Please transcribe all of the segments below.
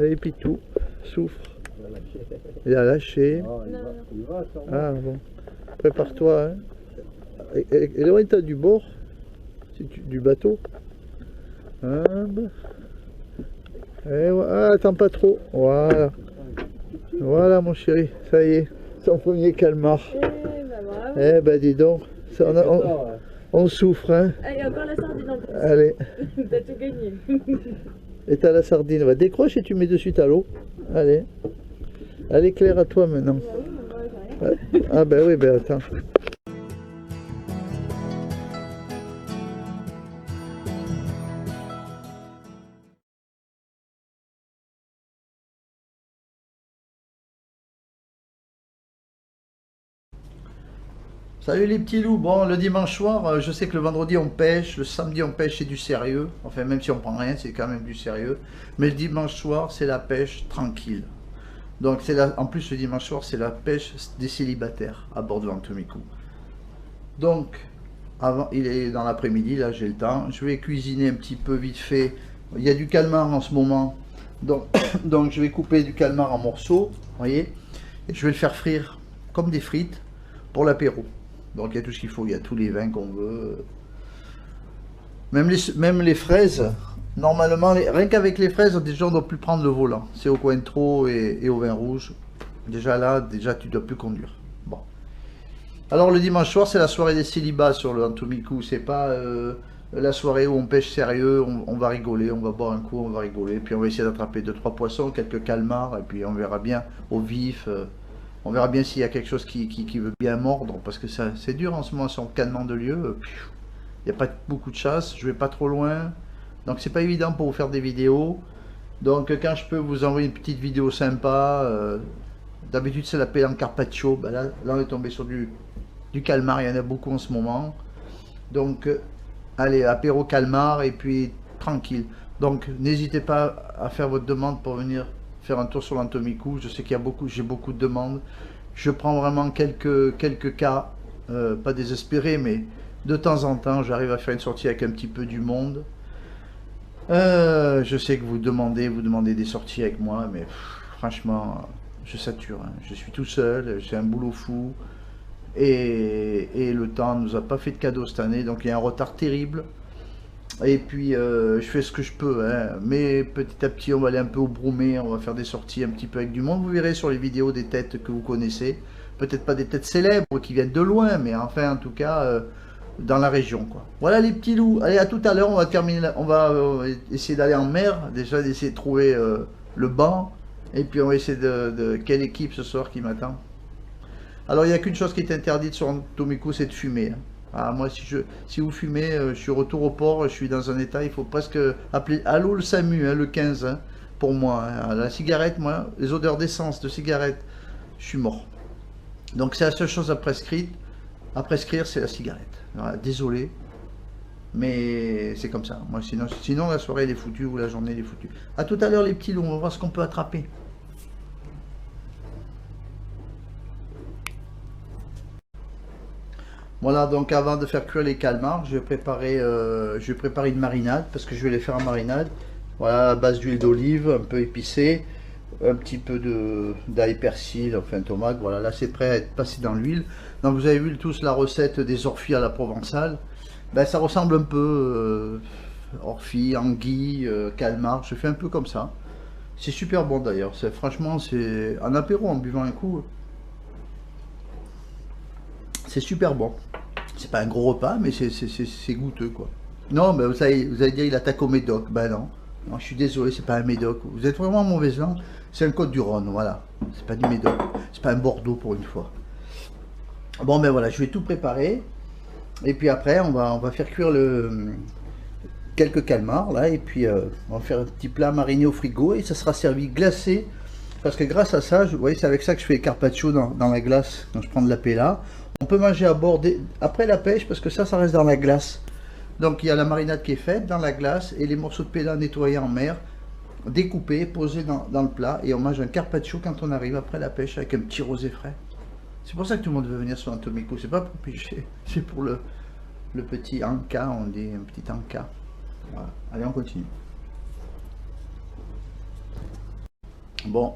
Allez, Pitou, souffre. Il a lâché. Ah bon. Prépare-toi. Hein. Éloigne-toi du bord, du bateau. Ah, bah. Attends pas trop. Voilà. Voilà mon chéri, ça y est. Son premier calmar. Eh ben dis donc. Ça, on souffre, hein. Ah, il y a encore la sardine en plus. Allez. T'as tout gagné. Et t'as la sardine. Va décroche et tu mets dessus à l'eau. Allez. Allez, Claire, à toi maintenant. Ah ben oui, ben attends. Salut les petits loups. Bon, le dimanche soir, je sais que le vendredi on pêche, le samedi on pêche, c'est du sérieux. Enfin, même si on prend rien, c'est quand même du sérieux. Mais le dimanche soir, c'est la pêche tranquille. Donc, en plus, le dimanche soir, c'est la pêche des célibataires à bord de Ventomico. Donc, il est dans l'après-midi, là j'ai le temps. Je vais cuisiner un petit peu vite fait. Il y a du calmar en ce moment. Donc, donc je vais couper du calmar en morceaux, vous voyez. Et je vais le faire frire comme des frites pour l'apéro. Donc il y a tout ce qu'il faut, il y a tous les vins qu'on veut. Même les fraises, normalement, rien qu'avec les fraises, déjà on ne doit plus prendre le volant. C'est au Cointreau et au vin rouge. Déjà là, tu ne dois plus conduire. Bon. Alors le dimanche soir, c'est la soirée des célibats sur le Ventomico. C'est pas la soirée où on pêche sérieux, on va rigoler, on va boire un coup, on va rigoler. Puis on va essayer d'attraper 2-3 poissons, quelques calmars, et puis on verra bien au vif. On verra bien s'il y a quelque chose qui veut bien mordre, parce que c'est dur en ce moment, sur le cannement de lieu. Il n'y a pas beaucoup de chasse, je vais pas trop loin. Donc c'est pas évident pour vous faire des vidéos. Donc quand je peux vous envoyer une petite vidéo sympa, d'habitude c'est la pelle en carpaccio. Ben là on est tombé sur du calmar, il y en a beaucoup en ce moment. Donc allez, apéro calmar et puis tranquille. Donc n'hésitez pas à faire votre demande pour venir faire un tour sur l'Ventomico. Je sais qu'il y a j'ai beaucoup de demandes. Je prends vraiment quelques cas, pas désespérés, mais de temps en temps, j'arrive à faire une sortie avec un petit peu du monde. Je sais que vous demandez des sorties avec moi, mais franchement, je sature. Hein. Je suis tout seul, j'ai un boulot fou. Et le temps ne nous a pas fait de cadeau cette année, donc il y a un retard terrible. Et puis je fais ce que je peux, hein. Mais petit à petit on va aller un peu au Broumé, on va faire des sorties un petit peu avec du monde. Vous verrez sur les vidéos des têtes que vous connaissez, peut-être pas des têtes célèbres qui viennent de loin, mais enfin en tout cas dans la région quoi. Voilà les petits loups, allez à tout à l'heure, on va terminer, on va essayer d'aller en mer, déjà d'essayer de trouver le banc, et puis on va essayer de quelle équipe ce soir qui m'attend. Alors il n'y a qu'une chose qui est interdite sur Ventomico, c'est de fumer. Hein. Ah, moi, si vous fumez, je suis retour au port, je suis dans un état, il faut presque appeler allô le SAMU, hein, le 15, hein, pour moi. Hein. La cigarette, moi, les odeurs d'essence, de cigarette, je suis mort. Donc c'est la seule chose à prescrire, c'est la cigarette. Voilà, désolé, mais c'est comme ça. Moi, sinon la soirée elle est foutue ou la journée elle est foutue. A tout à l'heure les petits loups, on va voir ce qu'on peut attraper. Voilà, donc avant de faire cuire les calmars, je vais préparer une marinade, parce que je vais les faire en marinade. Voilà, à base d'huile d'olive, un peu épicée, un petit peu d'ail persil, enfin tomate. Voilà, là c'est prêt à être passé dans l'huile. Donc vous avez vu tous la recette des orties à la provençale. Ben, ça ressemble un peu ortie, anguille, calmar. Je fais un peu comme ça. C'est super bon d'ailleurs. Franchement, c'est un apéro en buvant un coup. C'est super bon. C'est pas un gros repas, mais c'est goûteux quoi. Non, mais vous allez dire il attaque au médoc. Ben non. Non, je suis désolé, c'est pas un médoc. Vous êtes vraiment en mauvaise langue. C'est un Côte-du-Rhône, voilà. C'est pas du médoc. C'est pas un Bordeaux pour une fois. Bon, ben voilà, je vais tout préparer. Et puis après, on va faire cuire quelques calmars là. Et puis on va faire un petit plat mariné au frigo. Et ça sera servi glacé. Parce que grâce à ça, vous voyez, c'est avec ça que je fais les carpaccio dans la glace. Quand je prends de la pella. On peut manger à bord après la pêche parce que ça reste dans la glace. Donc il y a la marinade qui est faite dans la glace et les morceaux de pella nettoyés en mer, découpés, posés dans le plat et on mange un carpaccio quand on arrive après la pêche avec un petit rosé frais. C'est pour ça que tout le monde veut venir sur Ventomico, c'est pas pour pêcher, c'est pour le petit anka, on dit un petit anka. Voilà. Allez, on continue. Bon,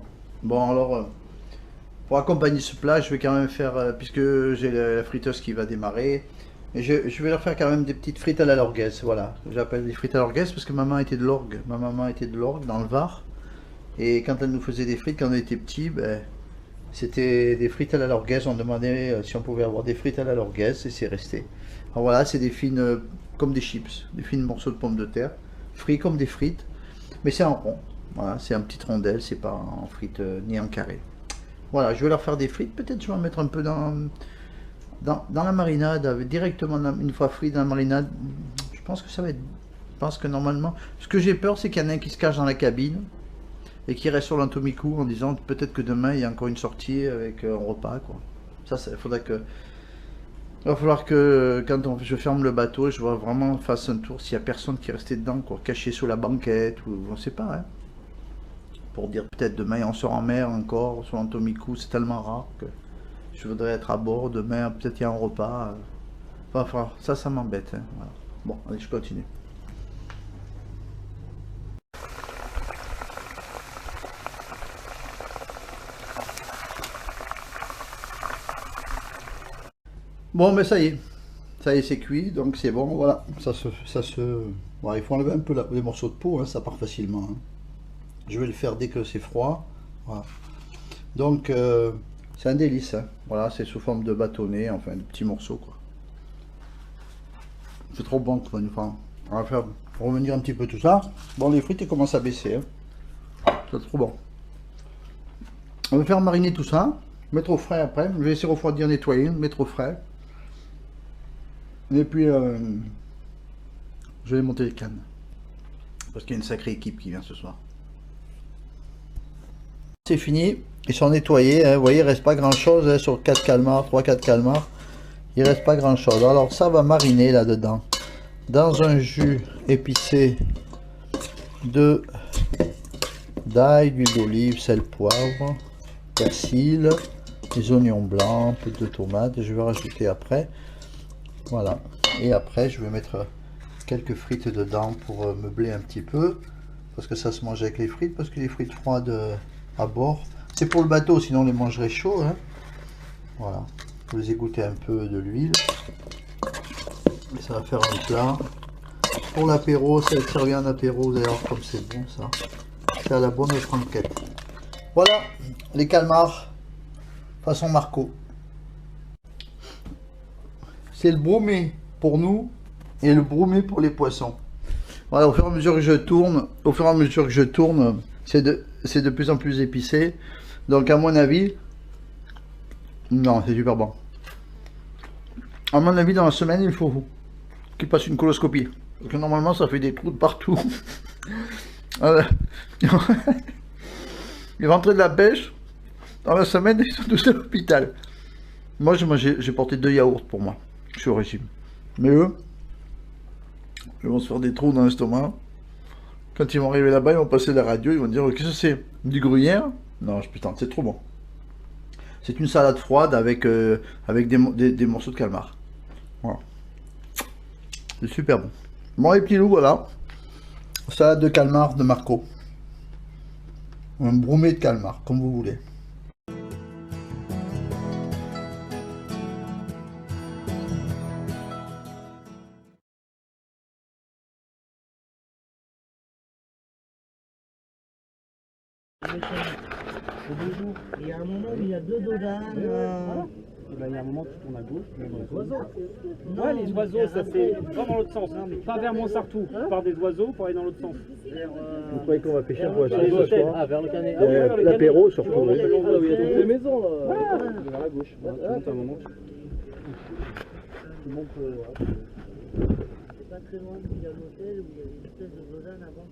alors, pour accompagner ce plat, je vais quand même faire, puisque j'ai la friteuse qui va démarrer, et je vais leur faire quand même des petites frites à la lorguaise, voilà. J'appelle des frites à la lorguaise parce que maman était de l'Orgue. Ma maman était de l'Orgue, dans le Var. Et quand elle nous faisait des frites, quand on était petits, ben, c'était des frites à la lorguaise. On demandait si on pouvait avoir des frites à la lorguaise, et c'est resté. Alors voilà, c'est des fines, comme des chips, des fines morceaux de pommes de terre, frits comme des frites, mais c'est en rond. Voilà, c'est en petites rondelles, c'est pas en frites ni en carré. Voilà, je vais leur faire des frites. Peut-être je vais en mettre un peu dans la marinade, directement une fois frites dans la marinade. Je pense que ça va être. Je pense que normalement. Ce que j'ai peur, c'est qu'il y en a un qui se cache dans la cabine et qui reste sur l'Antomiku en disant peut-être que demain il y a encore une sortie avec un repas, quoi. Ça, il faudra que. Il va falloir que quand je ferme le bateau, je vois vraiment fasse un tour s'il n'y a personne qui est resté dedans, quoi, caché sous la banquette ou on sait pas, hein. Pour dire peut-être demain on sort en mer encore sur l'Antomiku, c'est tellement rare que je voudrais être à bord demain, peut-être il y a un repas. Enfin, ça m'embête, hein, voilà. Bon, allez, je continue. Bon, mais ça y est, c'est cuit, donc c'est bon, voilà. Bon, il faut enlever un peu les morceaux de peau, hein, ça part facilement, hein. Je vais le faire dès que c'est froid, voilà. Donc, c'est un délice, hein. Voilà, c'est sous forme de bâtonnet, enfin de petits morceaux, quoi. C'est trop bon, quoi, une fois. On va faire revenir un petit peu tout ça. Bon, les frites, elles commencent à baisser, hein. C'est trop bon. On va faire mariner tout ça, mettre au frais après. Je vais essayer de refroidir, nettoyer, mettre au frais. Et puis, je vais monter les cannes. Parce qu'il y a une sacrée équipe qui vient ce soir. C'est fini, ils sont nettoyés, hein. Vous voyez, il ne reste pas grand chose, hein, sur 4 calmars, 3-4 calmars, il ne reste pas grand chose. Alors ça va mariner là-dedans, dans un jus épicé d'ail, d'huile d'olive, sel, poivre, persil, des oignons blancs, un peu de tomates, je vais rajouter après, voilà. Et après je vais mettre quelques frites dedans pour meubler un petit peu, parce que ça se mange avec les frites, parce que les frites froides à bord, c'est pour le bateau, sinon on les mangerait chaud, hein. Voilà, je vous ai goûté un peu de l'huile, et ça va faire un plat pour l'apéro. Ça va servir en apéro, vous allez voir comme c'est bon, ça c'est à la bonne franquette. Voilà les calmars façon Marco. C'est le bromé pour nous et le bromé pour les poissons. Voilà, au fur et à mesure que je tourne, c'est de plus en plus épicé. Donc à mon avis, non, c'est super bon. À mon avis, dans la semaine, il faut qu'il passe une coloscopie. Parce que normalement, ça fait des trous de partout. Ils rentraient de la pêche. Dans la semaine, ils sont tous à l'hôpital. Moi, j'ai porté 2 yaourts pour moi. Je suis au régime. Mais eux, ils vont se faire des trous dans l'estomac. Quand ils vont arriver là-bas, ils vont passer la radio, ils vont dire qu'est-ce que c'est? Du gruyère? Non, putain, c'est trop bon. C'est une salade froide avec des morceaux de calmar. Voilà. C'est super bon. Bon, les petits loups, voilà. Salade de calmar de Marco. Un bromé de calmar, comme vous voulez. Il y a un moment où il y a 2 dodanes. Il y a un moment tu tournes à gauche, tu vas dans les oiseaux. Ouais, les oiseaux, ça c'est pas dans l'autre sens, hein, mais pas vers Montsartou. Tu pars des oiseaux pour aller dans l'autre sens. Vous croyez qu'on va pêcher un poisson ce soir? Ah, vers le canet. L'apéro surtout. Il y a toutes les maisons là. Vers la gauche. Voilà, tu montes un moment. Tu montes. C'est pas très loin il y a l'hôtel où il y a une espèce de dodane avant.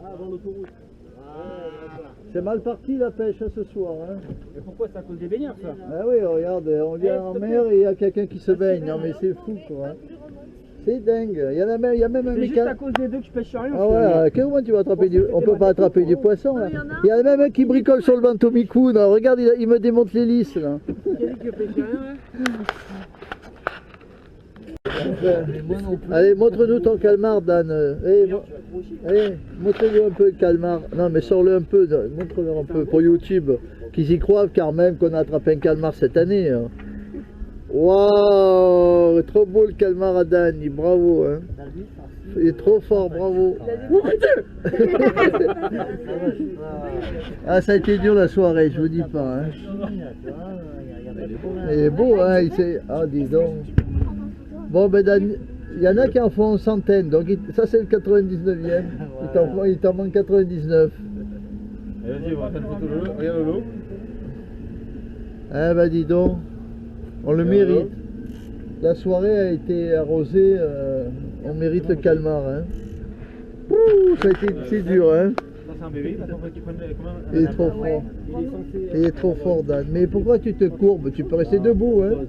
Ah, avant l'autoroute. C'est mal parti la pêche ce soir, hein. Et pourquoi? C'est à cause des baigneurs, ça? Ah oui, regarde, on vient en mer et il y a quelqu'un qui se baigne. Non mais c'est fou, quoi. C'est dingue. Il y a même un C'est juste à cause des deux que je pêche sur rien. Ah voilà, comment tu vas attraper du... On peut pas attraper du poisson là. Il y a même un qui bricole sur le Bantomiku. Non, regarde, il me démonte l'hélice là. Qui a dit que je pêche rien, hein? Allez, montre-nous ton calmar, Dan. Montre-nous un peu le calmar. Non, mais sors-le un peu, montre-le un peu pour YouTube. Qu'ils y croient quand même qu'on a attrapé un calmar cette année. Hein. Waouh, trop beau le calmar à Dan, bravo. Hein. Il est trop fort, bravo. Ah, ça a été dur la soirée, je vous dis pas. Hein. Il est beau, hein, ah, dis donc. Bon, ben, Dan, il y en a qui en font centaines, donc ça c'est le 99e. Il t'en manque 99. Vas-y, on va faire une photo de l'eau. Regarde l'eau. Ah, ben, dis donc, on le mérite. La soirée a été arrosée, on mérite le calmar. Hein. Ouh, ça a été c'est dur, hein. Ça c'est un bébé, il faut qu'il prenne Il est trop fort. Il est trop fort, Dan. Mais pourquoi tu te courbes? Tu peux rester debout, hein.